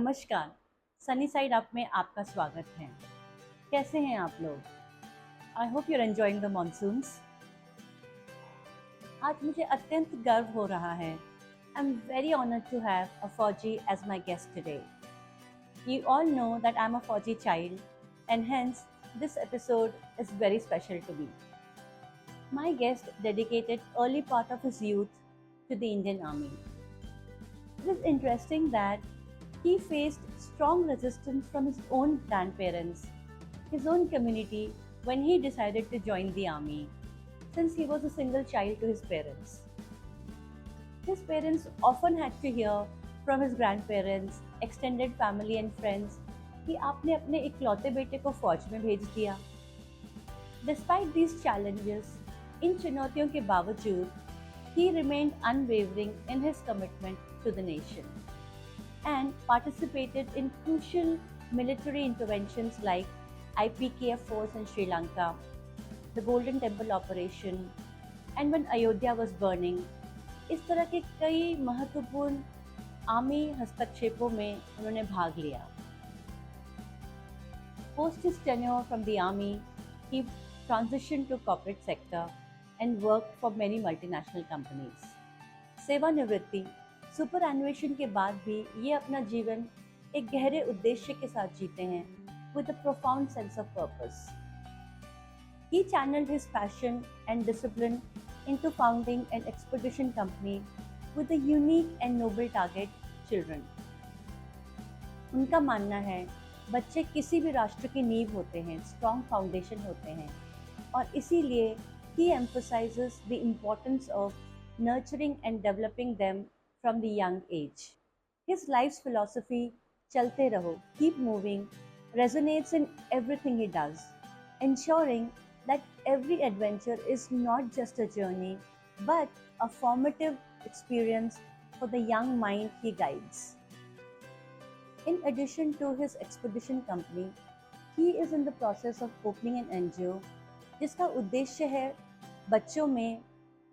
नमस्कार, sunny side up में आपका स्वागत है। कैसे हैं आप लोग? I hope you're enjoying the monsoons. आज मुझे अत्यंत गर्व हो रहा है। I am very honoured to have a फौजी as my guest today. You all know that I'm a Fauji child, and hence this episode is very special to me. My guest dedicated early part of his youth to the Indian Army. It is interesting that he faced strong resistance from his own grandparents, his own community, when he decided to join the army, since he was a single child to his parents. His parents often had to hear from his grandparents, extended family and friends कि आपने अपने इकलौते बेटे को फौज में भेज दिया। Despite these challenges, इन चुनौतियों के बावजूद, he remained unwavering in his commitment to the nation and participated in crucial military interventions like IPKF force in Sri Lanka, the Golden Temple operation, and when Ayodhya was burning. इस तरह के कई महत्वपूर्ण army हस्तक्षेपों में उन्होंने भाग लिया। Post his tenure from the army, he transitioned to corporate sector and worked for many multinational companies. सेवानिवृत्ति, सुपर एनुएशन के बाद भी ये अपना जीवन एक गहरे उद्देश्य के साथ जीते हैं, with a profound sense of purpose. He channeled his passion and discipline into founding an expedition company with a unique and noble target, children. उनका मानना है, बच्चे किसी भी राष्ट्र की नींव होते हैं, स्ट्रॉन्ग फाउंडेशन होते हैं, और इसीलिए he emphasizes the importance of nurturing and developing them from the young age. His life's philosophy, चलते रहो, keep moving, resonates in everything he does, ensuring that every adventure is not just a journey, but a formative experience for the young mind he guides. In addition to his expedition company, he is in the process of opening an NGO जिसका उद्देश्य है बच्चों में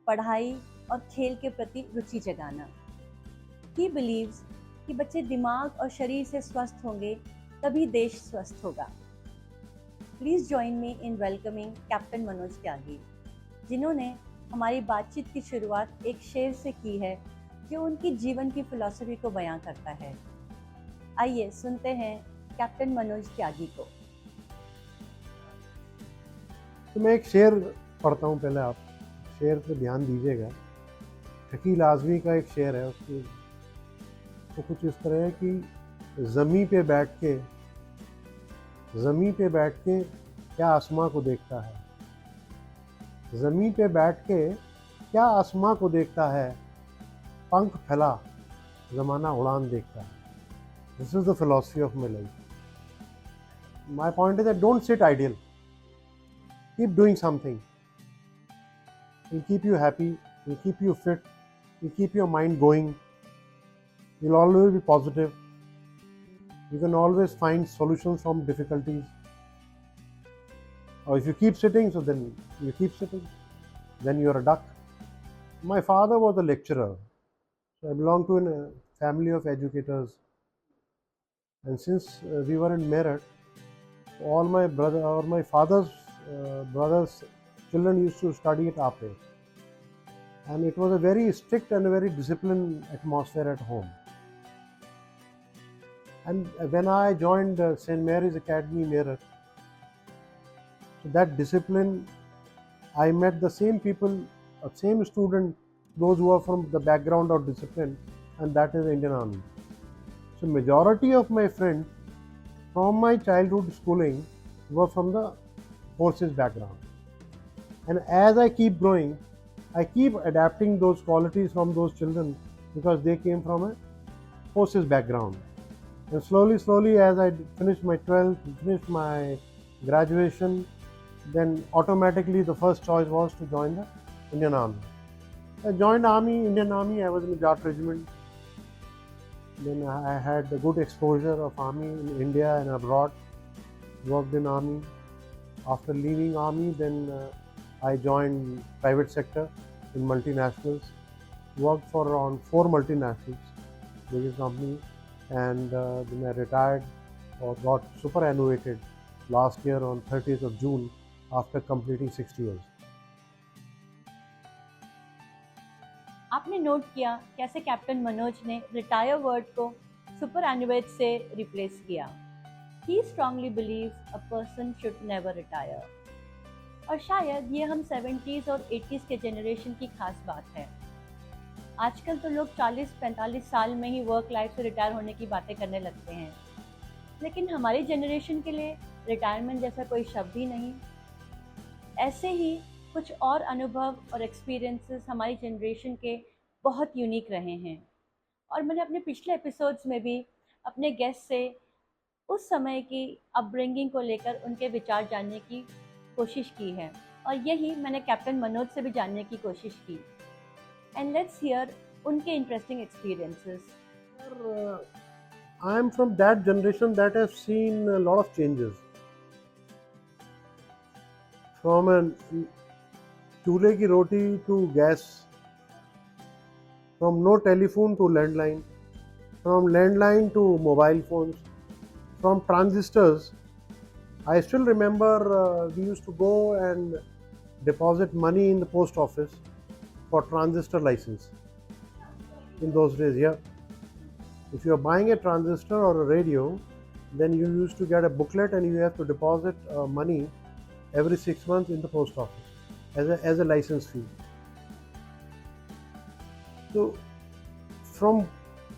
पढ़ाई और खेल के प्रति रुचि जगाना। He believes कि बच्चे दिमाग और शरीर से स्वस्थ होंगे तभी देश स्वस्थ होगा। Please join me in welcoming captain Manoj Tyagi, जिन्होंने हमारी बातचीत की शुरुआत एक शेर से की है जो उनकी जीवन की फिलॉसफी को बयां करता है। आइए सुनते हैं कैप्टन मनोज त्यागी को। तो मैं एक शेर पढ़ता हूँ, पहले आप शेर पे ध्यान दीजिएगा। शकील आज़मी का एक शेर है, उसकी तो कुछ इस तरह है कि ज़मीं पे बैठ के क्या आसमां को देखता है, ज़मीं पे बैठ के क्या आसमां को देखता है, पंख फैला ज़माना उड़ान देखता है। This is the philosophy of my life. My point is that don't sit idle. Keep doing something. It'll keep you happy, it'll keep you fit, it'll keep your mind going. You'll always be positive. You can always find solutions from difficulties. Or if you keep sitting, so then you keep sitting. Then you're a duck. My father was a lecturer. So I belong to a family of educators. And since we were in Meerut, all my father's brothers' children used to study at Ape. And it was a very strict and a very disciplined atmosphere at home. And when I joined St. Mary's Academy, Meerut, so that discipline, I met the same people, same student, those who are from the background of discipline, and that is the Indian Army. So majority of my friends from my childhood schooling were from the forces background. And as I keep growing, I keep adapting those qualities from those children because they came from a forces background. And slowly, as I finished my 12th, finished my graduation, then automatically the first choice was to join the Indian Army. I joined Indian Army, I was in the Jat Regiment. Then I had a good exposure of Army in India and abroad, worked in Army. After leaving Army, then I joined private sector in multinationals, worked for around 4 multinationals, biggest companies. and then I retired or got superannuated last year on 30th of June after completing 60 years. आपने note किया कैसे captain Manoj ने retire word को superannuate से replace किया. He strongly believes a person should never retire. और शायद ये हम 70s और 80s के जनरेशन की खास बात है. आजकल तो लोग 40-45 साल में ही वर्क लाइफ से रिटायर होने की बातें करने लगते हैं, लेकिन हमारी जनरेशन के लिए रिटायरमेंट जैसा कोई शब्द ही नहीं. ऐसे ही कुछ और अनुभव और एक्सपीरियंसेस हमारी जनरेशन के बहुत यूनिक रहे हैं. और मैंने अपने पिछले एपिसोड्स में भी अपने गेस्ट से उस समय की अपब्रिंगिंग को लेकर उनके विचार जानने की कोशिश की है, और यही मैंने कैप्टन मनोज से भी जानने की कोशिश की. एंड लेट्स हियर उनके interesting experiences. I am from that generation that has seen a lot of changes. From a चूल्हे की रोटी to gas, from no telephone to landline, from landline to mobile phones, from transistors. I still remember we used to go and deposit money in the post office for transistor license. In those days, yeah. If you are buying a transistor or a radio, then you used to get a booklet and you have to deposit money every 6 months in the post office as a license fee. So from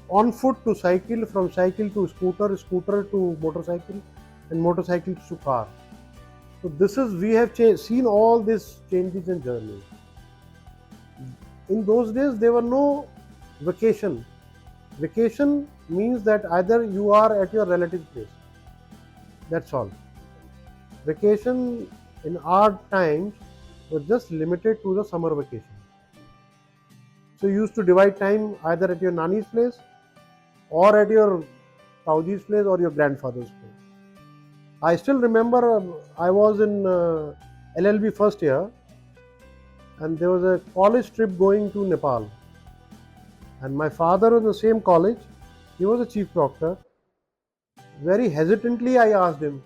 on foot to cycle, from cycle to scooter, scooter to motorcycle, and motorcycle to car. So this is, we have seen all these changes in journey. In those days there were no vacation. Vacation means that either you are at your relative's place, that's all. Vacation in our times was just limited to the summer vacation. So you used to divide time either at your nanny's place or at your Saudi's place or your grandfather's place. I still remember I was in LLB first year and there was a college trip going to Nepal. And my father was in the same college, he was a chief proctor. Very hesitantly I asked him,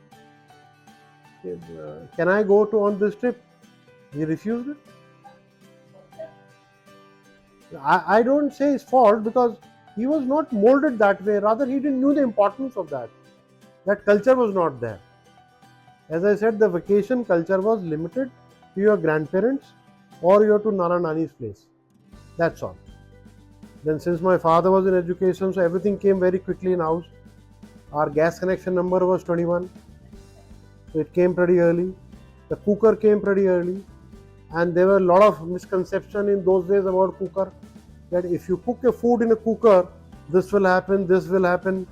can I go on this trip? He refused it. I don't say his fault because he was not molded that way, rather he didn't know the importance of that. That culture was not there. As I said, the vacation culture was limited to your grandparents or your to Nana Nani's place. That's all. Then since my father was in education, so everything came very quickly in house. Our gas connection number was 21. So it came pretty early. The cooker came pretty early. And there were a lot of misconception in those days about cooker. That if you cook your food in a cooker, this will happen, this will happen,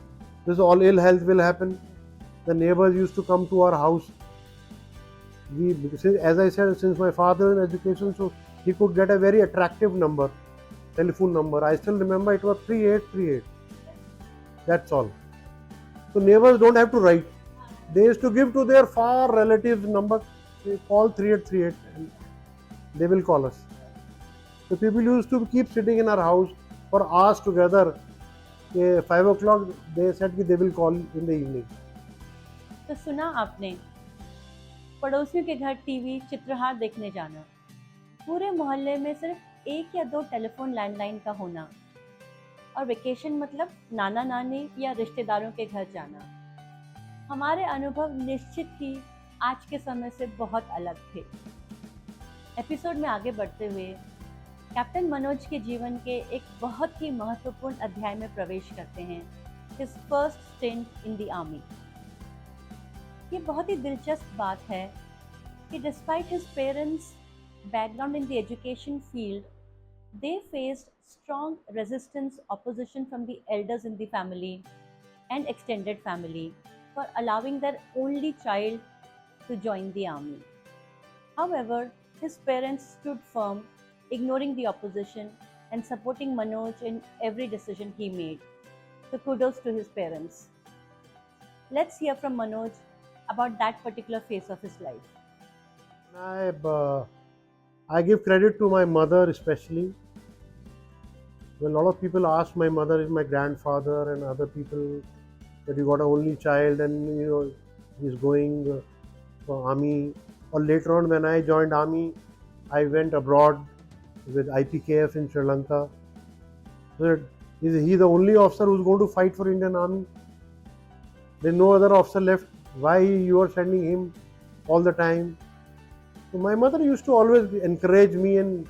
this all ill health will happen. The neighbors used to come to our house. As I said, since my father in education, so he could get a very attractive number, telephone number. I still remember it was 3838. That's all. So neighbors don't have to write. They used to give to their far relatives number. They call 3838 and they will call us. So people used to keep sitting in our house for hours together. 5 o'clock they said that they will call in the evening. तो सुना आपने, पड़ोसियों के घर TV Chitrahaar देखने जाना, पूरे मोहल्ले में सिर्फ एक या दो टेलीफोन लैंडलाइन का होना, और वेकेशन मतलब नाना नानी या रिश्तेदारों के घर जाना. हमारे अनुभव निश्चित ही आज के समय से बहुत अलग थे. एपिसोड में आगे बढ़ते हुए कैप्टन मनोज के जीवन के एक बहुत ही महत्वपूर्ण अध्याय में प्रवेश करते हैं, his first stint in the army. ये बहुत ही दिलचस्प बात है कि despite his parents background in the education field, they faced strong resistance opposition from the elders in the family and extended family for allowing their only child to join the army. However, his parents stood firm, ignoring the opposition and supporting Manoj in every decision he made. So kudos to his parents. Let's hear from Manoj about that particular phase of his life. I give credit to my mother especially. Well, a lot of people ask my mother, my grandfather, and other people that you got an only child and he's going for army. Or later on, when I joined army, I went abroad with IPKF in Sri Lanka. So is he the only officer who's going to fight for Indian Army? There's no other officer left. Why you are sending him all the time? So my mother used to always encourage me and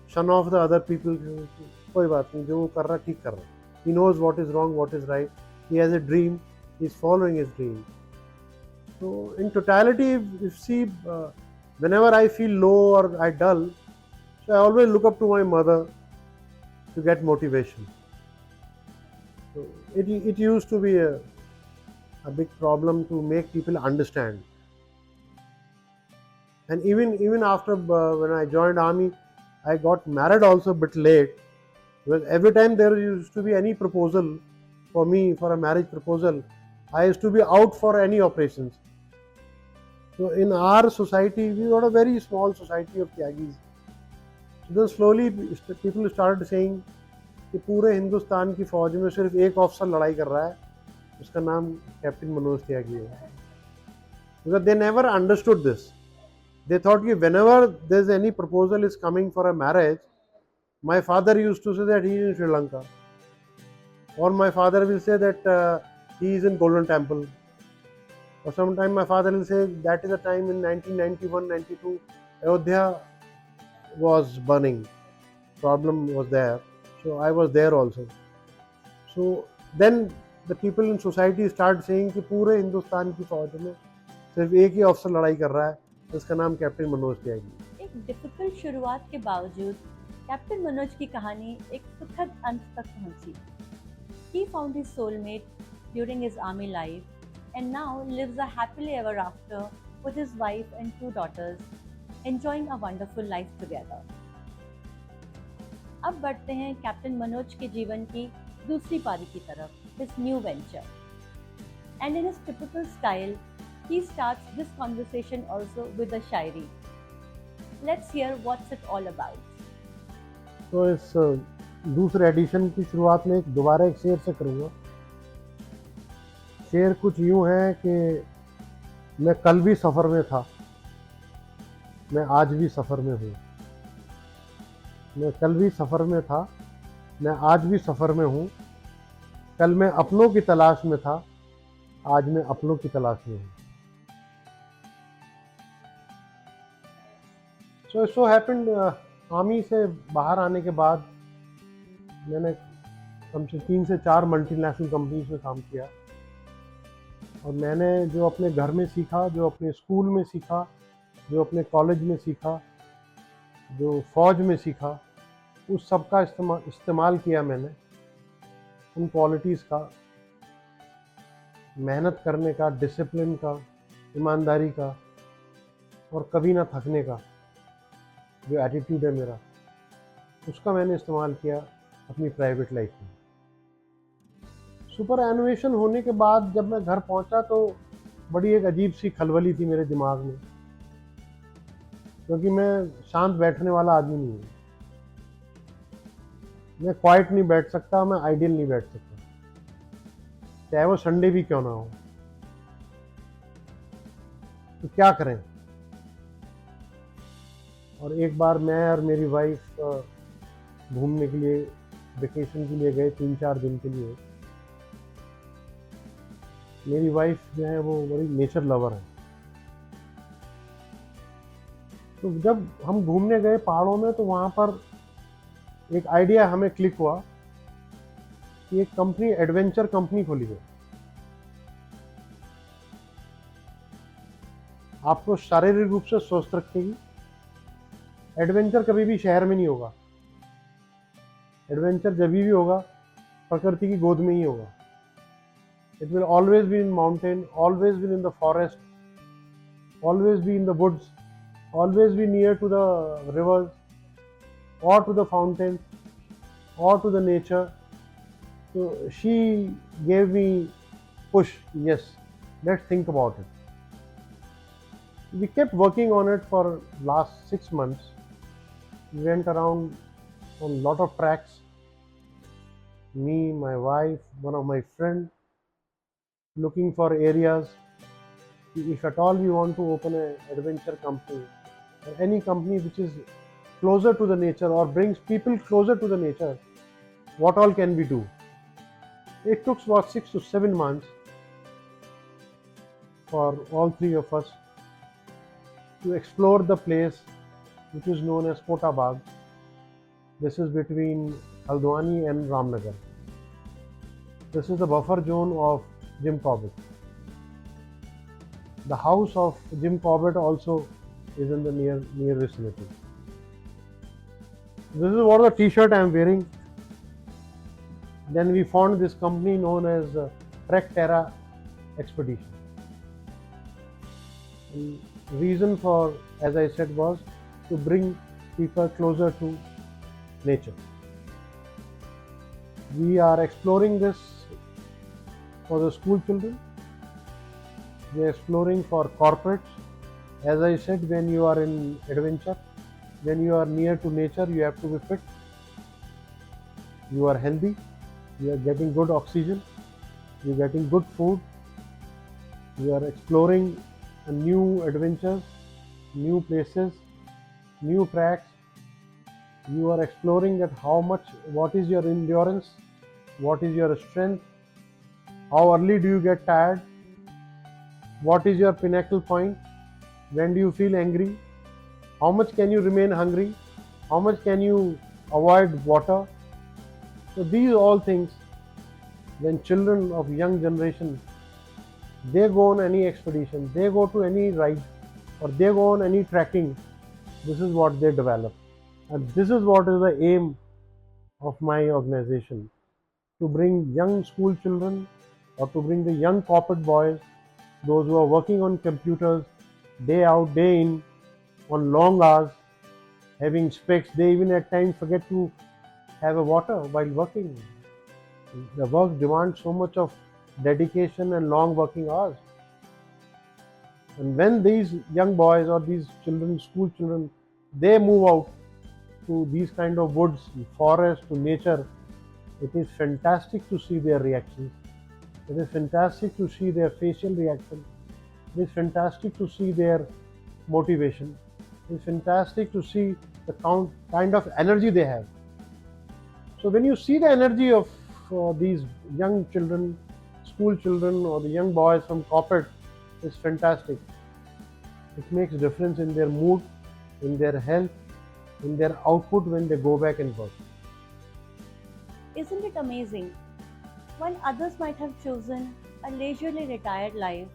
shun off the other people. कोई बात नहीं, जो वो कर रहा ठीक कर रहा. He knows what is wrong, what is right. He has a dream. He's following his dream. So in totality, if see, whenever I feel low or I dull, so I always look up to my mother to get motivation. So it used to be a big problem to make people understand. And even after when I joined army, I got married also a bit late. Because every time there used to be any proposal for me for a marriage proposal, I used to be out for any operations. So in our society, we got a very small society of Tyagis. So then slowly people started saying कि पूरे हिंदुस्तान की फौज में सिर्फ एक officer लड़ाई कर रहा है, उसका नाम कैप्टन मनोज त्यागी है. Because they never understood this. They thought that whenever there's any proposal is coming for a marriage, my father used to say that he is in Sri Lanka, or my father will say that he is in Golden Temple, or sometime my father will say that is a time in 1991-92 Ayodhya was burning, problem was there, so I was there also. So then the people in society start saying कि पूरे हिंदुस्तान की फौज में सिर्फ एक ही officer लड़ाई कर रहा है, उसका नाम कैप्टन मनोज त्यागी. एक डिफिकल्ट शुरुआत के बावजूद कैप्टन मनोज की कहानी एक सुखद अंत तक पहुंची. He found his soulmate during his army life and now lives a happily ever after with his wife and 2 daughters, enjoying a wonderful life together. अब बढ़ते हैं कैप्टन मनोज के जीवन की दूसरी पारी की तरफ, his new venture. And in his typical style, he starts this conversation also with a Shayari. Let's hear what's it all about. तो इस दूसरे एडिशन की शुरुआत में दोबारा एक शेर से करूँगा. शेर कुछ यूँ है कि मैं कल भी सफ़र में था, मैं आज भी सफ़र में हूँ. मैं कल भी सफ़र में था, मैं आज भी सफ़र में हूँ. कल मैं अपनों की तलाश में था, आज मैं अपनों की तलाश में हूँ. सो सो हैपेंड आर्मी से बाहर आने के बाद मैंने कम से 3 से 4 मल्टीनेशनल कंपनीज में काम किया. और मैंने जो अपने घर में सीखा, जो अपने स्कूल में सीखा, जो अपने कॉलेज में सीखा, जो फ़ौज में सीखा, उस सब का इस्तेमाल किया मैंने. उन क्वालिटीज़ का, मेहनत करने का, डिसिप्लिन का, ईमानदारी का और कभी ना थकने का जो एटीट्यूड है मेरा, उसका मैंने इस्तेमाल किया अपनी प्राइवेट लाइफ में. सुपर एनुएशन होने के बाद जब मैं घर पहुंचा तो बड़ी एक अजीब सी खलबली थी मेरे दिमाग में, क्योंकि मैं शांत बैठने वाला आदमी नहीं हूँ. मैं क्वाइट नहीं बैठ सकता, मैं आइडियल नहीं बैठ सकता, चाहे वो संडे भी क्यों ना हो. तो क्या करें. और एक बार मैं और मेरी वाइफ घूमने के लिए, वेकेशन के लिए गए 3-4 दिन के लिए. मेरी वाइफ जो है वो बड़ी नेचर लवर है. तो जब हम घूमने गए पहाड़ों में तो वहाँ पर एक आइडिया हमें क्लिक हुआ कि एक कंपनी, एडवेंचर कंपनी खोली है. आपको शारीरिक रूप से स्वस्थ रखेगी. एडवेंचर कभी भी शहर में नहीं होगा. एडवेंचर जब भी होगा प्रकृति की गोद में ही होगा. It will always be in mountain, always be in the forest, always be in the woods, always be near to the rivers or to the fountain or to the nature. So she gave me push, yes, let's think about it. We kept working on it for last 6 months. We went around on lot of tracks me, my wife, one of my friend, looking for areas. If at all we want to open an adventure company or any company which is closer to the nature or brings people closer to the nature, what all can we do? It took about 6 to 7 months for all three of us to explore the place which is known as Kota Bagh. This is between Haldwani and Ramnagar. This is the buffer zone of Jim Corbett. The house of Jim Corbett also is in the near vicinity. This is what the T-shirt I am wearing. Then we found this company known as Trek Terra Expedition. And reason for, as I said, was to bring people closer to nature. We are exploring this for the school children. We are exploring for corporates. As I said, when you are in adventure, when you are near to nature, you have to be fit. You are healthy. You are getting good oxygen. You are getting good food. You are exploring new adventures, new places, new tracks. You are exploring that what is your endurance, what is your strength, how early do you get tired, what is your pinnacle point, when do you feel angry, how much can you remain hungry, how much can you avoid water. So these all things, when children of young generation, they go on any expedition, they go to any ride, or they go on any trekking, this is what they develop. And this is what is the aim of my organization, to bring young school children or to bring the young corporate boys, those who are working on computers day out, day in, on long hours, having specs. They even at times forget to have a water while working. The work demands so much of dedication and long working hours. And when these young boys or these children, school children, they move out to these kind of woods, forest, to nature, it is fantastic to see their reactions. It is fantastic to see their facial reaction. It is fantastic to see their motivation. It is fantastic to see the kind of energy they have. So when you see the energy of these young children, school children, or the young boys from corporate, it's fantastic. It makes a difference in their mood, in their health, in their output when they go back and work. Isn't it amazing? While others might have chosen a leisurely retired life,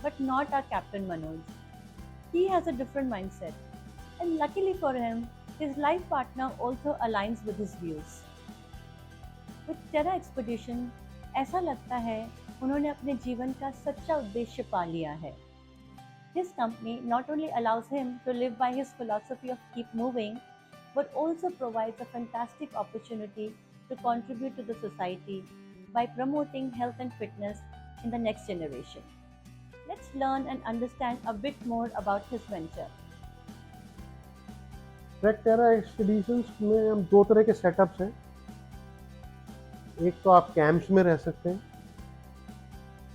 but not our Captain Manoj. He has a different mindset, and luckily for him, his life partner also aligns with his views. With Terra expedition ऐसा लगता है उन्होंने अपने जीवन का सच्चा उद्देश्य पा लिया है. His company not only allows him to live by his philosophy of keep moving, but also provides a fantastic opportunity to contribute to the society by promoting health and fitness in the next generation. Let's learn and understand a bit more about his venture. Track Terra expeditions में हम दो तरह के setups हैं. एक तो आप camps में रह सकते हैं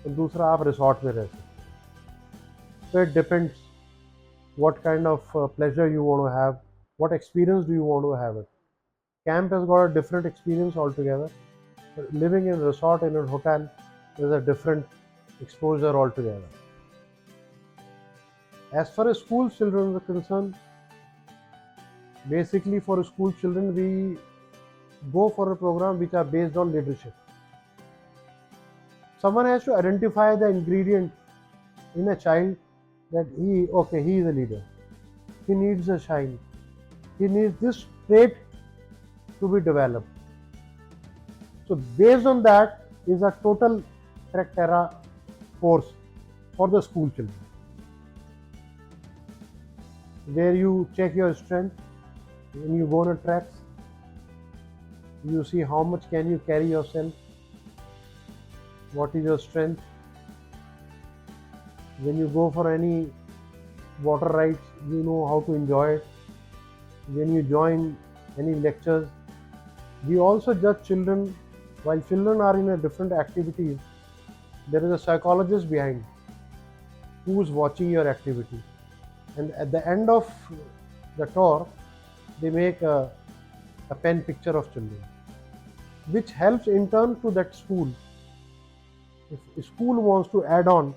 और दूसरा आप रिसोर्ट में रह सकते हैं. So it depends what kind of pleasure you want to have, what experience do you want to have it. Camp has got a different experience altogether. But living in a resort, in a hotel, is a different exposure altogether. As far as school children are concerned, basically for school children we go for a program which are based on leadership. Someone has to identify the ingredient in a child that he is a leader. He needs a shine. He needs this trait to be developed. So based on that is a total Trek Terra course for the school children, where you check your strength when you go on a trek. You see how much can you carry yourself, what is your strength. When you go for any water rides, you know how to enjoy it. When you join any lectures, we also judge children While children are in a different activities, there is a psychologist behind who is watching your activity. And at the end of the tour, they make a pen picture of children, which helps in turn to that school. If a school wants to add on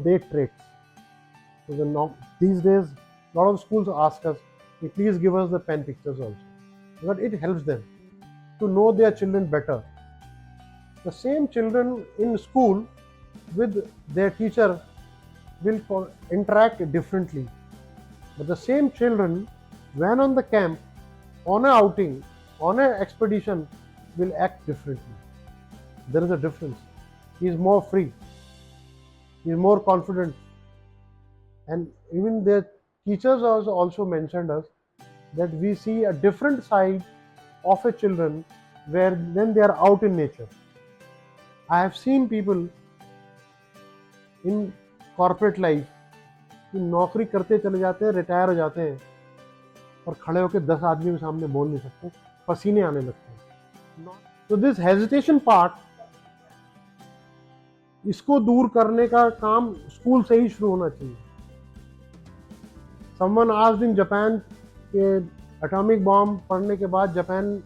their traits. So these days, a lot of schools ask us, please give us the pen pictures also. But it helps them to know their children better. The same children in school with their teacher will interact differently. But the same children, when on the camp, on a outing, on an expedition, will act differently. There is a difference. He is more free. He is more confident. And even the teachers also mentioned us that we see a different side of a children where when they are out in nature. I have seen people in corporate life कि नौकरी करते चले जाते हैं, retire हो जाते हैं और खड़े होकर 10 आदमी के सामने बोल नहीं सकते, पसीने आने लगते हैं. तो दिस हेजिटेशन पार्ट, इसको दूर करने का काम स्कूल से ही शुरू होना चाहिए. समवन आस्क्ड इन जापान के एटॉमिक बॉम्ब पढ़ने के बाद जापान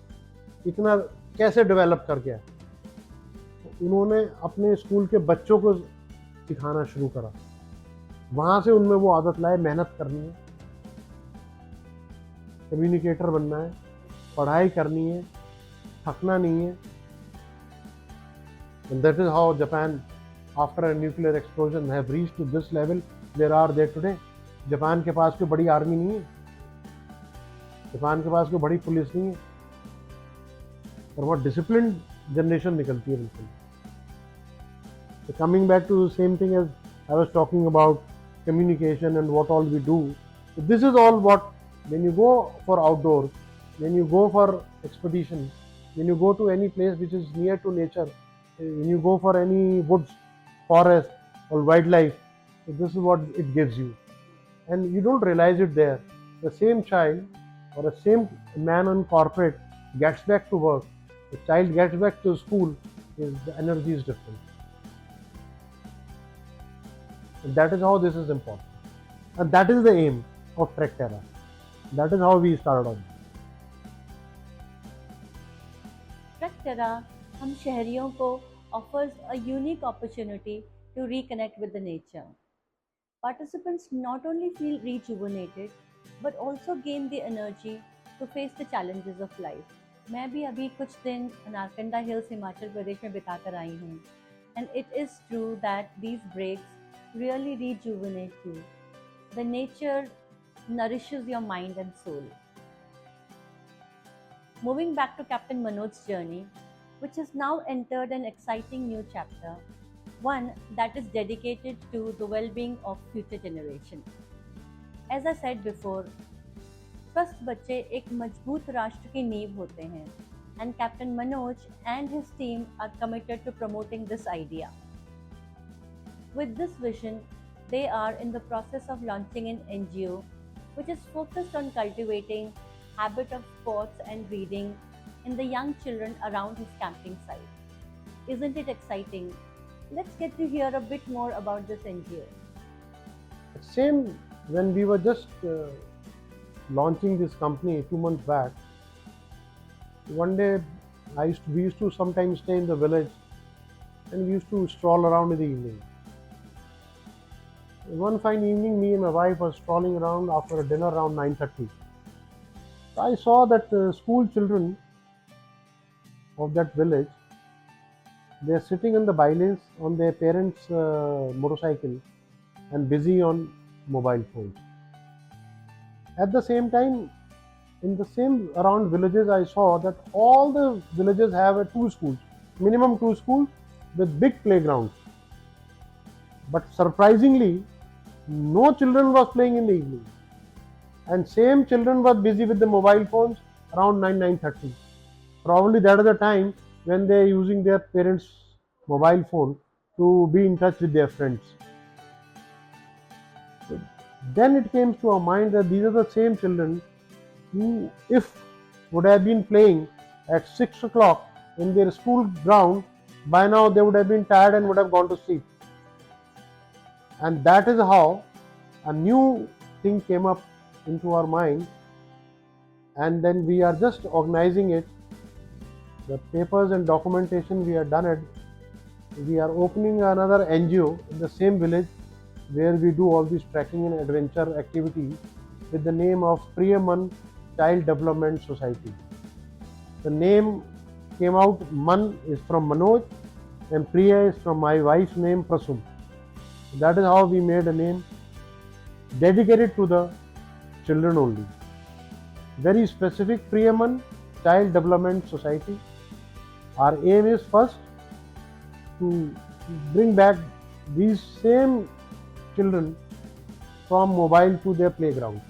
इतना कैसे डेवलप कर गया. उन्होंने अपने स्कूल के बच्चों को सिखाना शुरू करा. वहाँ से उनमें वो आदत लाए, मेहनत करनी है, कम्युनिकेटर बनना है, पढ़ाई करनी है, थकना नहीं है. And that is how Japan, after a nuclear explosion, have reached to this level where are they today. Japan के पास कोई बड़ी आर्मी नहीं है, जापान के पास कोई बड़ी पुलिस नहीं है, और बहुत डिसिप्लिन जनरेशन निकलती है बिल्कुल. So coming back to the same thing as I was talking about communication and what all we do. So this is all what, when you go for outdoors, when you go for expedition, when you go to any place which is near to nature, when you go for any woods, forest or wildlife, so this is what it gives you. And you don't realize it there. The same child or the same man on corporate gets back to work, the child gets back to school, the energy is different. And that is how this is important. And that is the aim of Trek Terra. That is how we started on. Track terra हम शहरियों को offers a unique opportunity to reconnect with the nature. Participants not only feel rejuvenated but also gain the energy to face the challenges of life. मैं भी अभी कुछ दिन Narkanda hills Himachal Pradesh में बिता कर आई हूँ. And it is true that these breaks really rejuvenate you. The nature nourishes your mind and soul. Moving back to Captain Manoj's journey, which has now entered an exciting new chapter, one that is dedicated to the well-being of future generation. As I said before, स्वस्थ बच्चे एक मजबूत राष्ट्र की नींव होते हैं, and Captain Manoj and his team are committed to promoting this idea. With this vision, they are in the process of launching an NGO which is focused on cultivating habit of sports and reading in the young children around his camping site. Isn't it exciting? Let's get to hear a bit more about this NGO. Same when we were just launching this company 2 months back. One day we used to sometimes stay in the village and we used to stroll around in the evening. One fine evening, me and my wife were strolling around after a dinner around 9:30. So I saw that school children of that village, they are sitting on the bylines on their parents' motorcycle and busy on mobile phones. At the same time, in the same around villages, I saw that all the villages have two schools, minimum two schools with big playgrounds. But surprisingly, no children was playing in the evening, and same children were busy with the mobile phones around 9:30. Probably that is the time when they are using their parents' mobile phone to be in touch with their friends. So then it came to our mind that these are the same children who, if would have been playing at 6 o'clock in their school ground, by now they would have been tired and would have gone to sleep. And that is how a new thing came up into our mind, and then we are just organizing it. The papers and documentation we have done it. We are opening another NGO in the same village where we do all these trekking and adventure activities with the name of Priyaman Child Development Society. The name came out, Man is from Manoj and Priya is from my wife's name, Prasum. That is how we made a name dedicated to the children only. Very specific, Priyaman Child Development Society. Our aim is first to bring back these same children from mobile to their playground.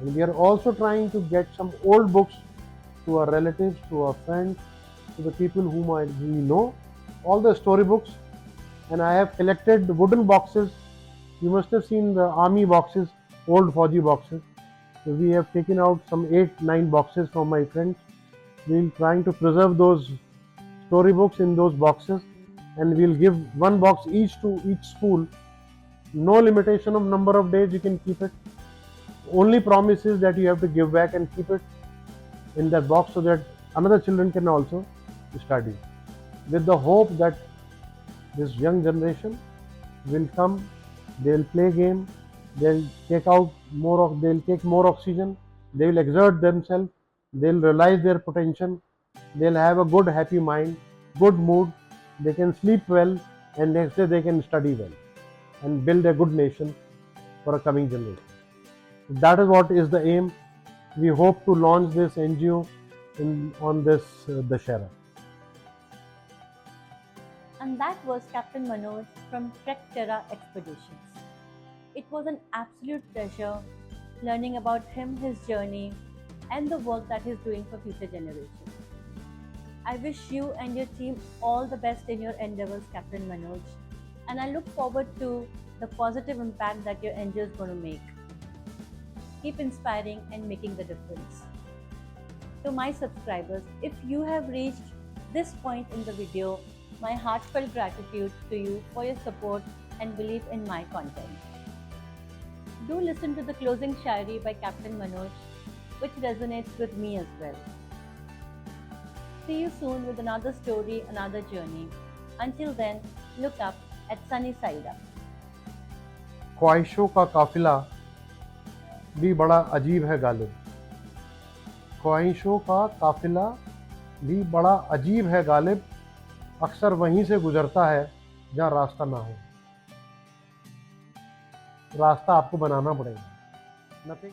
And we are also trying to get some old books to our relatives, to our friends, to the people whom we know, all the story books. And I have collected wooden boxes. You must have seen the army boxes, old Fauji boxes. So we have taken out some 8-9 boxes from my friends. We'll trying to preserve those storybooks in those boxes, and we'll give one box each to each school. No limitation of number of days you can keep it. Only promise is that you have to give back and keep it in that box so that another children can also study. With the hope that this young generation will come, they'll play game, they'll take more oxygen, they will exert themselves, they'll realize their potential, they'll have a good happy mind, good mood, they can sleep well, and next day they can study well and build a good nation for a coming generation. That is what is the aim. We hope to launch this NGO on this Dussehra. And that was Captain Manoj from Trek Terra Expeditions. It was an absolute pleasure learning about him, his journey, and the work that he's doing for future generations. I wish you and your team all the best in your endeavors, Captain Manoj, and I look forward to the positive impact that your NGO is going to make. Keep inspiring and making the difference. To my subscribers, if you have reached this point in the video, my heartfelt gratitude to you for your support and belief in my content. Do listen to the closing Shairi by Captain Manoj, which resonates with me as well. See you soon with another story, another journey. Until then, look up at sunny side up. ख्वाहिशों का काफिला भी बड़ा अजीब है गालिब. ख्वाहिशों का काफिला भी बड़ा अजीब है गालिब. अक्सर वहीं से गुजरता है जहाँ रास्ता ना हो. रास्ता आपको बनाना पड़ेगा. Nothing.